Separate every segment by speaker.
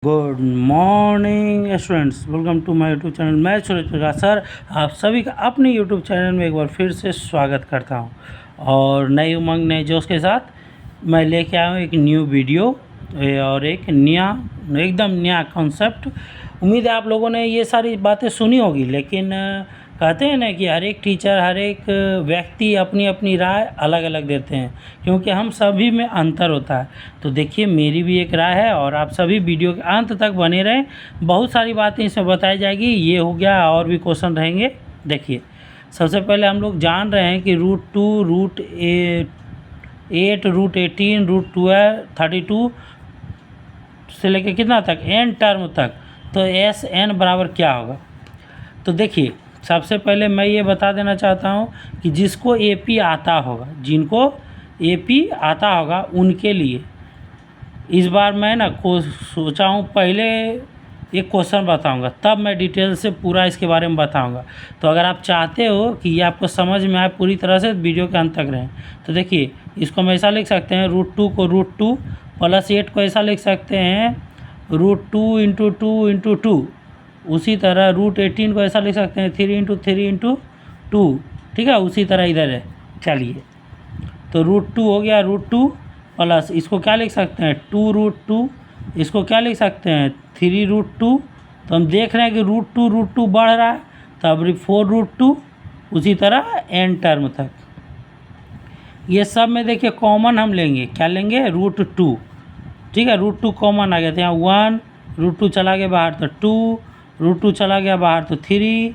Speaker 1: Good morning students, welcome to my YouTube channel. मैं सूरज प्रकाश sir आप सभी का अपने यूट्यूब चैनल में एक बार फिर से स्वागत करता हूं और नई उमंग नए जोश के साथ मैं लेके आया हूं एक न्यू वीडियो और एक एकदम नया कॉन्सेप्ट। उम्मीद है आप लोगों ने ये सारी बातें सुनी होगी, लेकिन कहते हैं ना कि हर एक टीचर, हर एक व्यक्ति अपनी अपनी राय अलग अलग देते हैं, क्योंकि हम सभी में अंतर होता है। तो देखिए, मेरी भी एक राय है और आप सभी वीडियो के अंत तक बने रहें। बहुत सारी बातें इसमें बताई जाएगी। ये हो गया, और भी क्वेश्चन रहेंगे। देखिए, सबसे पहले हम लोग जान रहे हैं कि √2, √8, √18, √12, 32 से लेकर कितना तक, n टर्म तक, तो SN बराबर क्या होगा। तो देखिए, सबसे पहले मैं ये बता देना चाहता हूँ कि जिसको AP आता होगा, जिनको AP आता होगा, उनके लिए इस बार मैं ना सोचा हूँ पहले एक क्वेश्चन बताऊँगा, तब मैं डिटेल से पूरा इसके बारे में बताऊँगा। तो अगर आप चाहते हो कि ये आपको समझ में आए पूरी तरह से, वीडियो के अंत तक रहें। तो देखिए, इसको हम ऐसा लिख सकते हैं, √2 को √2 + 8 को ऐसा लिख सकते हैं, √2 × 2 × 2। उसी तरह √18 को ऐसा लिख सकते हैं, 3 × 3 × 2। ठीक है, उसी तरह इधर है। चलिए, तो √2 हो गया, √2 प्लस इसको क्या लिख सकते हैं, 2√2। इसको क्या लिख सकते हैं, 3√2। तो हम देख रहे हैं कि √2 बढ़ रहा है, तो अब 4√2। उसी तरह n टर्म तक। ये सब में देखिए कॉमन हम लेंगे, क्या लेंगे, √2। ठीक है, √2 कॉमन आ गया, तो यहाँ 1, √2 चला गया बाहर तो 2, √2 चला गया बाहर तो 3,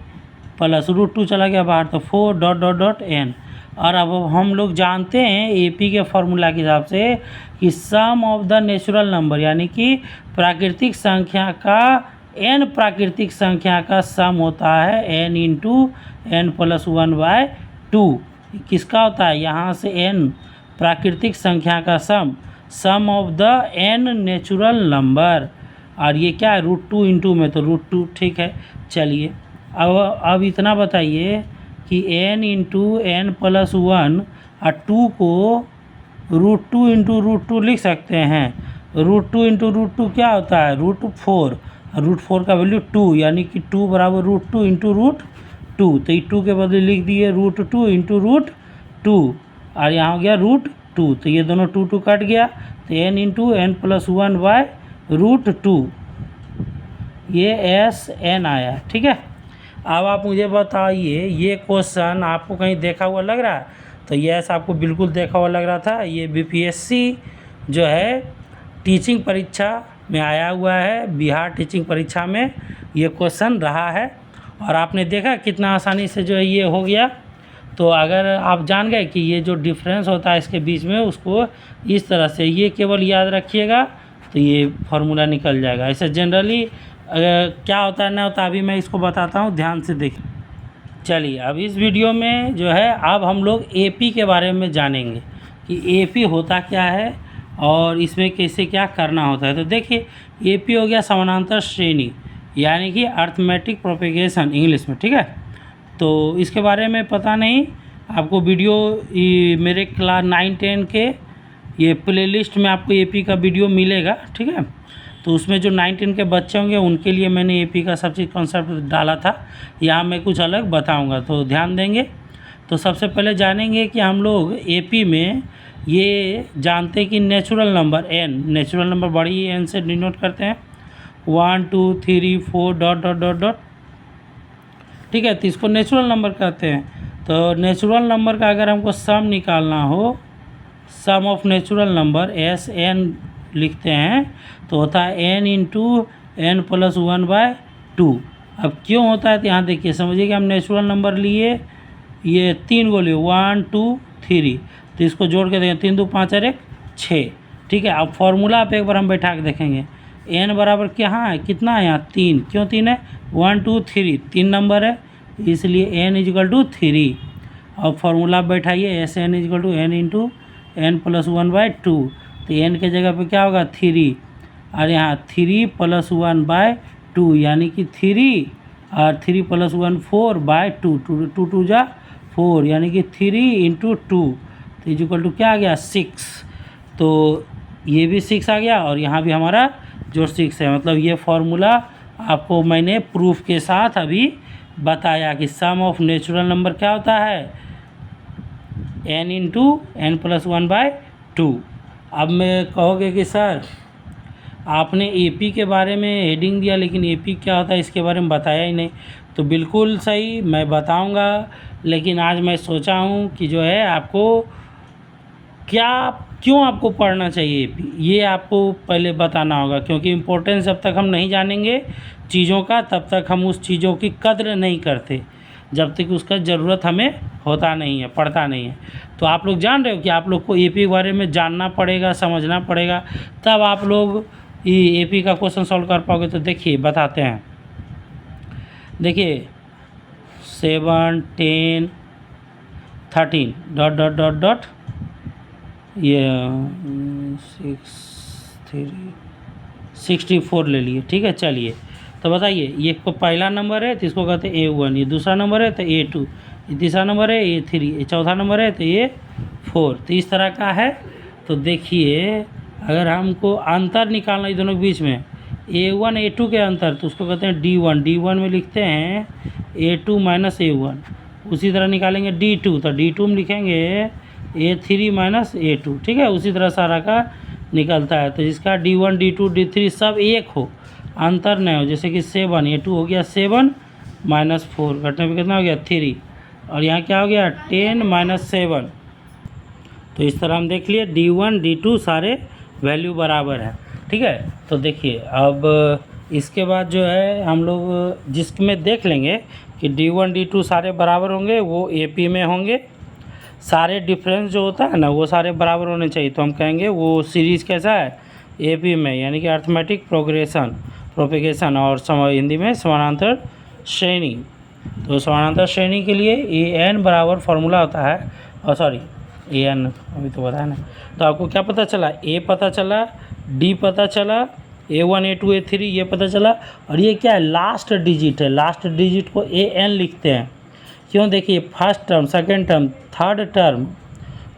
Speaker 1: प्लस √2 चला गया बाहर तो 4 ... n। और अब हम लोग जानते हैं AP के फॉर्मूला के हिसाब से कि sum of the natural number, यानी कि प्राकृतिक संख्या का n प्राकृतिक संख्या का सम होता है n × n + 1/2। किसका होता है, यहाँ से n प्राकृतिक संख्या का sum of the n natural number. और ये क्या है, √2 × में, तो √2। ठीक है, चलिए अब इतना बताइए कि n × n + 1 और 2 को √2 × √2 लिख सकते हैं। √2 × √2 क्या होता है, √4। √4 का वैल्यू 2, यानी कि 2 बराबर √2 × √2। तो ये 2 के बदले लिख दिए √2 × √2, और यहाँ हो गया √2। तो ये दोनों 2 कट गया, तो n × n + 1/√2, ये SN आया। ठीक है, अब आप मुझे बताइए, ये क्वेश्चन आपको कहीं देखा हुआ लग रहा है? तो यस, आपको बिल्कुल देखा हुआ लग रहा था। ये BPSC जो है टीचिंग परीक्षा में आया हुआ है, बिहार टीचिंग परीक्षा में ये क्वेश्चन रहा है, और आपने देखा कितना आसानी से जो है ये हो गया। तो अगर आप जान गए कि ये जो डिफरेंस होता है इसके बीच में, उसको इस तरह से ये केवल याद रखिएगा, तो ये फार्मूला निकल जाएगा। ऐसे जनरली क्या होता है ना होता है, अभी मैं इसको बताता हूँ, ध्यान से देखिए। चलिए, अब इस वीडियो में जो है अब हम लोग AP के बारे में जानेंगे कि AP होता क्या है और इसमें कैसे क्या करना होता है। तो देखिए, AP हो गया समानांतर श्रेणी, यानी कि अर्थमेटिक प्रोपेगेशन इंग्लिश में। ठीक है, तो इसके बारे में पता नहीं आपको, वीडियो मेरे क्लास 9-10 के ये प्लेलिस्ट में आपको AP का वीडियो मिलेगा। ठीक है, तो उसमें जो 9-10 के बच्चे होंगे उनके लिए मैंने AP का सब चीज़ कॉन्सेप्ट डाला था। यहाँ मैं कुछ अलग बताऊँगा, तो ध्यान देंगे। तो सबसे पहले जानेंगे कि हम लोग AP में ये जानते हैं कि natural number n, natural number बड़ी n से डिनोट करते हैं, 1 2 3 4 ... ठीक है, तो इसको नेचुरल नंबर कहते हैं। तो नेचुरल नंबर का अगर हमको सम निकालना हो, सम ऑफ नेचुरल नंबर SN लिखते हैं, तो होता है n × n + 1/2। अब क्यों होता है, तो यहाँ देखिए, समझिए कि हम नेचुरल नंबर लिए, ये 3 को लिए, 1 2 3, तो इसको जोड़ के देखें, 3 2 5 और 1 6। ठीक है, अब फॉर्मूला पे एक बार हम बैठा के देखेंगे, n बराबर क्या है, कितना है यहाँ 3। क्यों 3 है, 1 2 3, 3 नंबर है, इसलिए n = 3। अब फॉर्मूला बैठाइए, SN = n × n + 1/2। तो n के जगह पे क्या होगा, 3, और यहाँ 3 + 1/2, यानी कि 3, और 3 + 1 4/2, 2 2 जा 4, यानी कि 3 × 2, तो इक्वल टू क्या आ गया, 6। तो ये भी 6 आ गया, और यहाँ भी हमारा जो 6 है। मतलब ये फॉर्मूला आपको मैंने प्रूफ के साथ अभी बताया कि सम ऑफ नेचुरल नंबर क्या होता है, n इंटू एन प्लस 1/2। अब मैं कहोगे कि सर आपने एपी के बारे में हेडिंग दिया लेकिन एपी क्या होता है इसके बारे में बताया ही नहीं। तो बिल्कुल सही, मैं बताऊंगा, लेकिन आज मैं सोचा हूं कि जो है आपको क्यों आपको पढ़ना चाहिए एपी, ये आपको पहले बताना होगा, क्योंकि इम्पोर्टेंस जब तक हम नहीं जानेंगे चीज़ों का तब तक हम उस चीज़ों की कद्र नहीं करते, जब तक उसका ज़रूरत हमें होता नहीं है, पढ़ता नहीं है। तो आप लोग जान रहे हो कि आप लोग को एपी के बारे में जानना पड़ेगा, समझना पड़ेगा, तब आप लोग एपी का क्वेश्चन सॉल्व कर पाओगे। तो देखिए बताते हैं, देखिए 7, 10, 13 डॉट डॉट डॉट डॉट ये 64 ले लिए, ठीक है। चलिए तो बताइए, ये को पहला नंबर है तो इसको कहते हैं A1, ये दूसरा नंबर है तो A2, ये तीसरा नंबर है A3, ये चौथा नंबर है तो A4। तो इस तरह का है। तो देखिए अगर हमको अंतर निकालना है दोनों के बीच में, A1 A2 के अंतर, तो उसको कहते हैं D1। D1 में लिखते हैं A2 माइनस A1। उसी तरह निकालेंगे D2, तो D2 में लिखेंगे A3 माइनस A2, ठीक है। उसी तरह सारा का निकलता है। तो जिसका D1 D2 D3 सब एक हो, अंतर नहीं हो, जैसे कि 7 A2 हो गया 7 माइनस 4, घटने पे कितना हो गया 3, और यहाँ क्या हो गया 10 माइनस 7। तो इस तरह हम देख लिए D1 D2 सारे वैल्यू बराबर है, ठीक है। तो देखिए अब इसके बाद जो है हम लोग जिसमें देख लेंगे कि D1 D2 सारे बराबर होंगे वो AP में होंगे, सारे डिफरेंस जो होता है ना वो सारे बराबर होने चाहिए। तो हम कहेंगे वो सीरीज़ कैसा है, AP में, यानी कि अर्थमेटिक प्रोपेगेशन, और हिंदी में समानांतर श्रेणी। तो समानांतर श्रेणी के लिए AN बराबर फार्मूला होता है, और सॉरी AN अभी तो बताया ना। तो आपको क्या पता चला, A पता चला, D पता चला, A1 A2 A3 ये पता चला, और ये क्या है लास्ट डिजिट है, लास्ट डिजिट को AN लिखते हैं। क्यों, देखिए first term, second term, third term,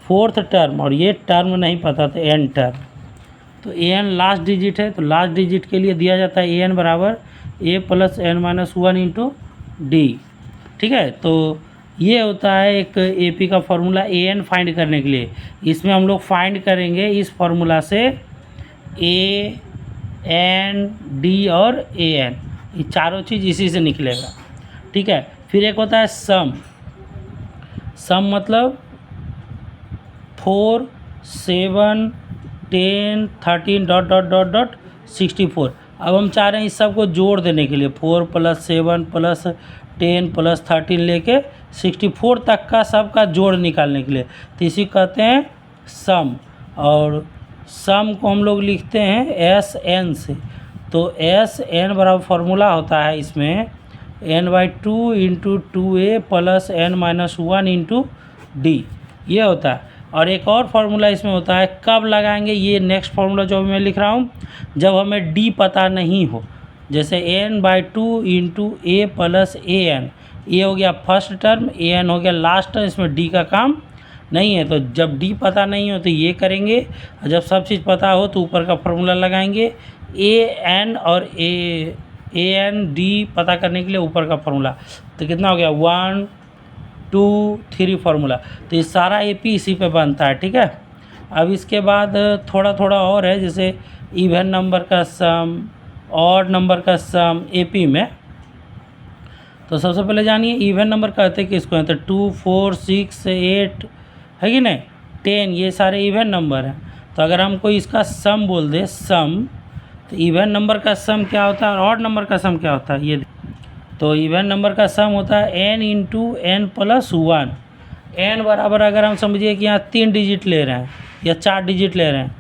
Speaker 1: fourth term, और ये टर्म नहीं पता तो एन टर्म। तो AN लास्ट डिजिट है, तो लास्ट डिजिट के लिए दिया जाता है AN बराबर A plus N minus 1 into D, ठीक है। तो ये होता है एक AP का फॉर्मूला AN फाइंड करने के लिए। इसमें हम लोग फाइंड करेंगे इस फॉर्मूला से AN D और AN, ये चारों चीज़ इसी से निकलेगा, ठीक है। फिर एक होता है सम मतलब 4, 7, 10, 13 डॉट डॉट डॉट डॉट 64। अब हम चाह रहे हैं इस सब को जोड़ देने के लिए, 4 प्लस 7 प्लस 10 प्लस 13 लेके 64 तक का सब का जोड़ निकालने के लिए, तो इसी कहते हैं सम। और सम को हम लोग लिखते हैं SN से। तो SN बराबर फार्मूला होता है इसमें n/2 into 2A plus N minus 1 into D, ये होता है। और एक और फार्मूला इसमें होता है, कब लगाएंगे, ये नेक्स्ट फार्मूला जो मैं लिख रहा हूँ, जब हमें D पता नहीं हो, जैसे n/2 into A plus AN, ये हो गया फर्स्ट टर्म, AN हो गया लास्ट टर्म, इसमें D का काम नहीं है। तो जब D पता नहीं हो तो ये करेंगे, और जब सब चीज़ पता हो तो ऊपर का फार्मूला लगाएंगे। AN और AN D पता करने के लिए ऊपर का फार्मूला, तो कितना हो गया 1 2 3 फार्मूला। तो ये सारा AP इसी पे बनता है, ठीक है। अब इसके बाद थोड़ा थोड़ा और है, जैसे इवन नंबर का सम, ऑड नंबर का सम AP में। तो सबसे पहले जानिए इवन नंबर कहते हैं किसको हैं, तो 2 4 6 8 है कि नहीं, 10, ये सारे इवन नंबर हैं। तो अगर हम कोई इसका सम बोल दे, सम, तो इवन नंबर का सम क्या होता है और ऑड नंबर का सम क्या होता है, ये। तो इवन नंबर का सम होता है n into N plus 1। n बराबर अगर हम समझिए कि यहाँ 3 डिजिट ले रहे हैं या 4 डिजिट ले रहे हैं,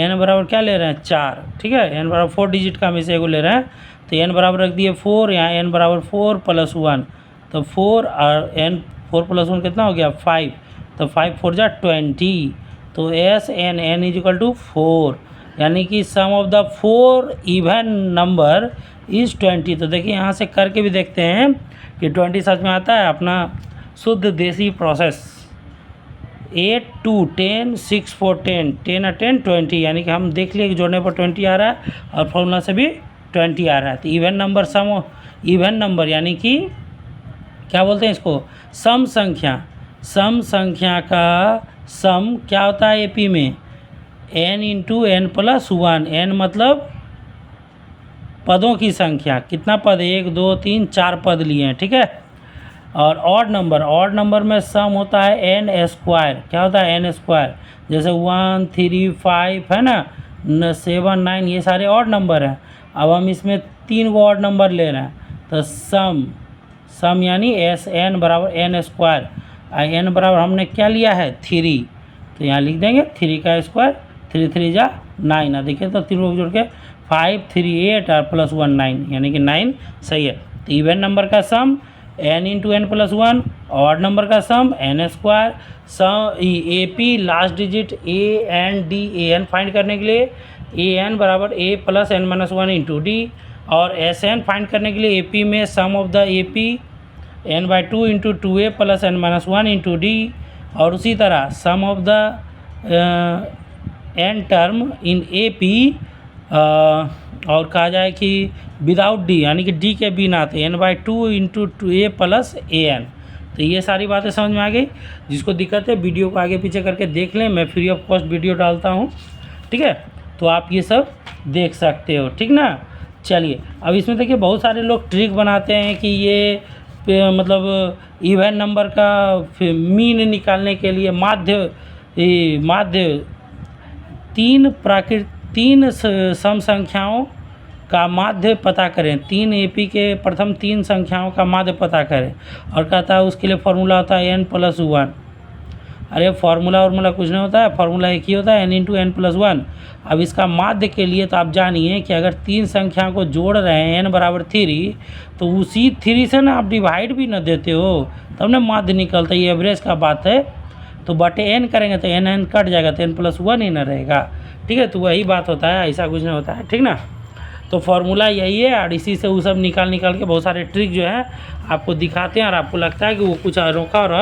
Speaker 1: n बराबर क्या ले रहे हैं 4, ठीक है। n बराबर 4 डिजिट का में से एगो ले रहे हैं, तो n बराबर रख दिए 4, यहाँ n बराबर 4 प्लस 1, तो 4 और n 4 प्लस 1 कितना हो गया 5, तो 5 4 जा 20। तो n इज इक्वल टू 4, यानी कि sum of the 4 even number is 20। तो देखिए यहाँ से करके भी देखते हैं कि 20 सच में आता है, अपना शुद्ध देसी प्रोसेस 8 2 10 6 4 10 10 और 10 20, यानी कि हम देख लिए कि जोड़ने पर 20 आ रहा है और फॉर्मूला से भी 20 आ रहा है। तो इवन नंबर इवन नंबर यानी कि क्या बोलते हैं इसको, सम संख्या का सम क्या होता है एपी में, n into N plus 1। n मतलब पदों की संख्या, कितना पद, 1 2 3 4 पद लिए हैं, ठीक है। और ऑड नंबर में सम होता है एन स्क्वायर, क्या होता है एन स्क्वायर, जैसे 1 3 5 है ना, 7 9, ये सारे ऑड नंबर हैं। अब हम इसमें 3 गो ऑड नंबर ले रहे हैं, तो सम यानी एस एन बराबर एन स्क्वायर, एन बराबर हमने क्या लिया है 3, तो यहाँ लिख देंगे 3 का स्क्वायर, 3 3 जा 9, ना देखिए तो 3 को जोड़ के 5 3 8 और प्लस 1 9, यानी कि 9 सही है। तो इवन नंबर का sum n into N plus 1, odd number का sum N square, A P last digit A N D, A N find करने के लिए ए एन बराबर A plus N minus 1 into D, और एस एन फाइंड करने के लिए A P में sum of the A P N by 2 into 2a plus N minus 1 into D, और उसी तरह sum of the n term in A P, और कहा जाए कि विदाउट डी यानी कि डी के बिना, तो n by 2 into 2a plus a n. तो ये सारी बातें समझ में आ गई। जिसको दिक्कत है वीडियो को आगे पीछे करके देख लें, मैं फ्री ऑफ कॉस्ट वीडियो डालता हूँ, ठीक है, तो आप ये सब देख सकते हो, ठीक ना। चलिए अब इसमें देखिए बहुत सारे लोग ट्रिक बनाते हैं कि ये मतलब इवन नंबर का मीन निकालने के लिए माध्य तीन सम संख्याओं का माध्य पता करें, 3 एपी के प्रथम 3 संख्याओं का माध्य पता करें, और कहता है उसके लिए फॉर्मूला होता है n प्लस 1। अरे फार्मूला कुछ नहीं होता है, फार्मूला एक ही होता है n इंटू एन प्लस 1। अब इसका माध्य के लिए तो आप जानिए कि अगर 3 संख्याओं को जोड़ रहे हैं n बराबर 3, तो उसी 3 से ना आप डिवाइड भी न देते हो तब ना माध्य निकलता है, ये एवरेज का बात है। तो बटे n करेंगे तो n कट जाएगा, तो n प्लस 1 ही ना रहेगा, ठीक है। तो वही बात होता है, ऐसा कुछ नहीं होता है, ठीक ना। तो फार्मूला यही है, और इसी से वो सब निकाल के बहुत सारे ट्रिक जो है आपको दिखाते हैं, और आपको लगता है कि वो कुछ अनोखा और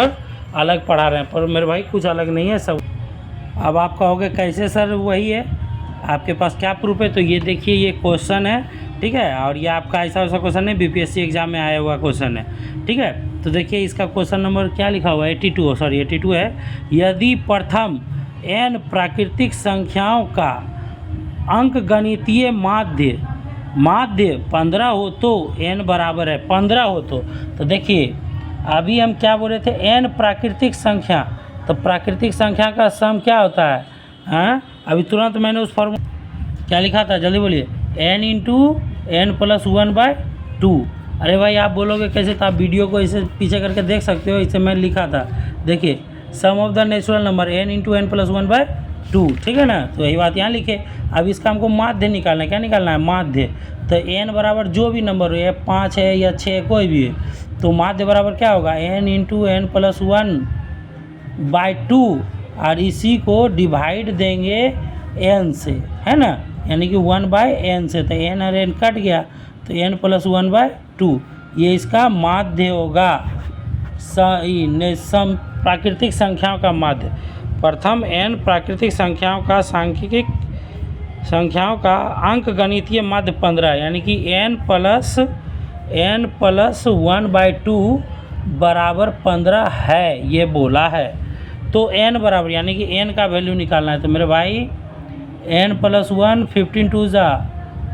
Speaker 1: अलग पढ़ा रहे हैं, पर मेरे भाई कुछ अलग नहीं है सब। अब आप कहोगे कैसे सर, वही है, आपके पास क्या प्रूफ है। तो ये देखिए ये क्वेश्चन है, ठीक है, और ये आपका ऐसा क्वेश्चन है, बीपीएससी एग्जाम में आया हुआ क्वेश्चन है, ठीक है। तो देखिए इसका क्वेश्चन नंबर क्या लिखा हुआ है, 82 है। यदि प्रथम n प्राकृतिक संख्याओं का अंक गणितीय माध्य 15 हो तो n बराबर है 15 हो तो देखिए अभी हम क्या बोल रहे थे, n प्राकृतिक संख्या, तो प्राकृतिक संख्या का सम क्या होता है, हाँ अभी तुरंत मैंने उस फॉर्मूला क्या लिखा था, जल्दी बोलिए, n into N plus 1 by 2। अरे भाई आप बोलोगे कैसे, तो आप वीडियो को इसे पीछे करके देख सकते हो, इसे मैंने लिखा था, देखिए sum of the natural number n into N plus 1 by 2, ठीक है ना। तो यही बात यहाँ लिखे। अब इसका हमको माध्य निकालना है, क्या निकालना है, माध्य। तो n बराबर जो भी नंबर हो, या 5 है या 6 कोई भी है, तो माध्य बराबर क्या होगा, n into N plus 1 by 2, और इसी को डिवाइड देंगे n से, है ना, यानी कि 1 बाय n से, तो n और n कट गया, तो n प्लस 1 बाय 2, ये इसका माध्य होगा। सम प्राकृतिक संख्याओं का माध्य, प्रथम n प्राकृतिक संख्याओं का अंक गणितीय माध्य 15, यानी कि n प्लस 1 बाई 2 बराबर 15 है, ये बोला है। तो n बराबर यानी कि n का वैल्यू निकालना है, तो मेरे भाई n प्लस 1 15 2 जा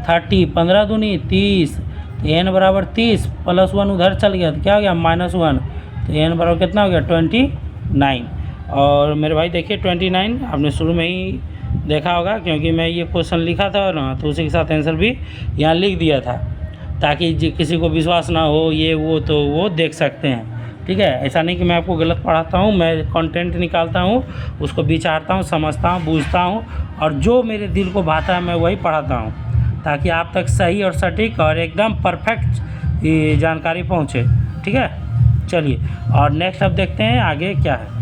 Speaker 1: 30, 15 दूनी 30, तो n बराबर 30 प्लस 1 उधर चल गया, तो क्या हो गया -1, तो n बराबर कितना हो गया 29। और मेरे भाई देखिए 29 आपने शुरू में ही देखा होगा, क्योंकि मैं ये क्वेश्चन लिखा था ना, तो उसी के साथ आंसर भी यहाँ लिख दिया था, ताकि किसी को विश्वास ना हो ये वो, तो वो देख सकते हैं, ठीक है। ऐसा नहीं कि मैं आपको गलत पढ़ाता हूँ, मैं कंटेंट निकालता हूँ, उसको विचारता हूँ, समझता हूँ, बूझता हूँ, और जो मेरे दिल को भाता है मैं वही पढ़ाता हूँ, ताकि आप तक सही और सटीक और एकदम परफेक्ट जानकारी पहुँचे, ठीक है। चलिए और नेक्स्ट अब देखते हैं आगे क्या है।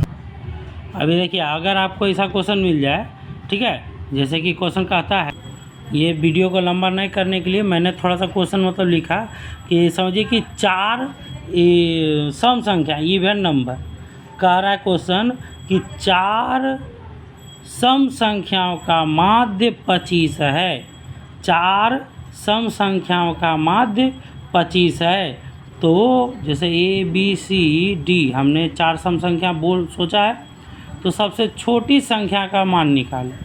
Speaker 1: अभी देखिए अगर आपको ऐसा क्वेश्चन मिल जाए, ठीक है, जैसे कि क्वेश्चन कहता है, ये वीडियो को लंबा नहीं करने के लिए मैंने थोड़ा सा क्वेश्चन मतलब लिखा कि समझिए कि 4 सम संख्या इवन नंबर कह रहा है क्वेश्चन कि 4 सम संख्याओं का माध्य 25 है। 4 सम संख्याओं का माध्य 25 है। तो जैसे ए बी सी डी हमने 4 सम संख्या सोचा है, तो सबसे छोटी संख्या का मान निकालें।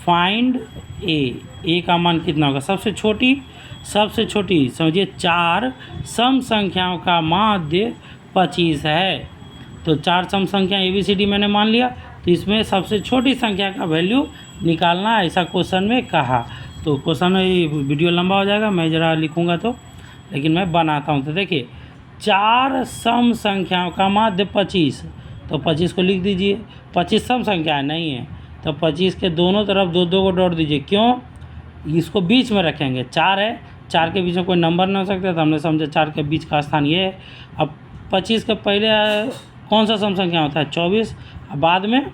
Speaker 1: फाइंड ए का मान कितना होगा? सबसे छोटी समझिए 4 सम संख्याओं का माध्य 25 है। तो 4 सम संख्या ए बी सी डी मैंने मान लिया, तो इसमें सबसे छोटी संख्या का वैल्यू निकालना, ऐसा क्वेश्चन में कहा। तो क्वेश्चन में वीडियो लंबा हो जाएगा, मैं ज़रा लिखूँगा तो, लेकिन मैं बनाता हूँ। तो देखिए 4 सम संख्याओं का माध्य 25, तो 25 को लिख दीजिए। 25 सम संख्या नहीं है, तो 25 के दोनों तरफ 2 को डॉट दीजिए। क्यों? इसको बीच में रखेंगे। 4 है, 4 के बीच में कोई नंबर नहीं हो सकता, तो हमने समझा 4 के बीच का स्थान ये है। अब 25 के पहले कौन सा सम संख्या होता है? 24, बाद में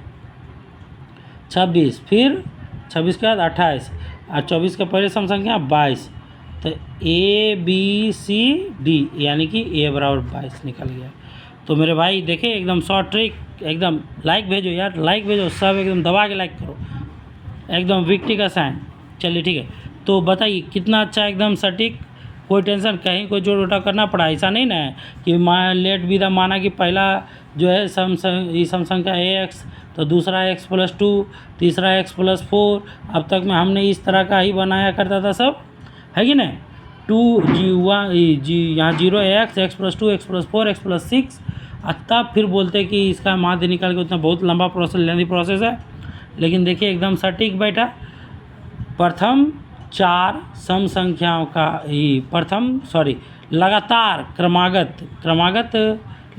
Speaker 1: 26, फिर 26 के बाद 28, और 24 के पहले सम संख्या 22। तो ए बी सी डी यानी कि ए बराबर 22 निकल गया। तो मेरे भाई देखिए एकदम शॉर्ट ट्रिक, एकदम लाइक भेजो यार, लाइक भेजो सब, एकदम दबा के लाइक करो, एकदम विक्ट्री का साइन। चलिए ठीक है, तो बताइए कितना अच्छा, एकदम सटीक, कोई टेंशन, कहीं कोई जोड़ घटा करना पड़ा, ऐसा नहीं ना है कि लेट विदा माना कि पहला जो है सम संख्या एक्स, तो दूसरा x + 2, तीसरा x + 4। अब तक में हमने इस तरह का ही बनाया करता था सब, है कि नहीं? 2 जी यहाँ 0 x + 2 x + 4 x + 6, तब फिर बोलते कि इसका माध्य निकाल के, उतना बहुत लंबा प्रोसेस, लेंदी प्रोसेस है। लेकिन देखिए एकदम सटीक बैठा। प्रथम 4 सम संख्याओं का क्रमागत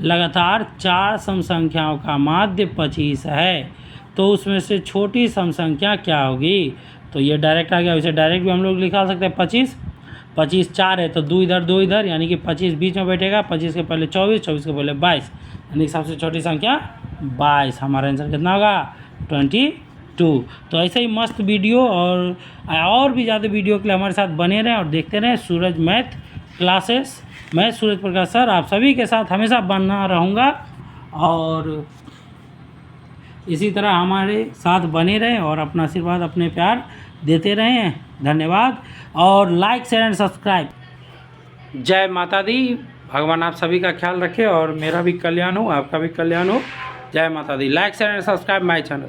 Speaker 1: लगातार 4 सम संख्याओं का माध्य 25 है। तो उसमें से छोटी सम संख्या क्या होगी? तो ये डायरेक्ट आ गया, वैसे डायरेक्ट भी हम लोग लिखा सकते हैं। 25 4 है, तो 2 इधर 2 इधर, यानी कि 25 बीच में बैठेगा। 25 के पहले 24, 24 के पहले 22, यानी कि सबसे छोटी संख्या 22। हमारा आंसर कितना होगा? 22। तो ऐसे ही मस्त वीडियो और भी ज़्यादा वीडियो के लिए हमारे साथ बने रहें और देखते रहें सूरज मैथ क्लासेस। मैं सूरज प्रकाश सर आप सभी के साथ हमेशा बना रहूँगा, और इसी तरह हमारे साथ बने रहें और अपना आशीर्वाद, अपने प्यार देते रहें। धन्यवाद, और लाइक शेयर एंड सब्सक्राइब। जय माता दी। भगवान आप सभी का ख्याल रखे और मेरा भी कल्याण हो, आपका भी कल्याण हो। जय माता दी। Like share and subscribe my channel.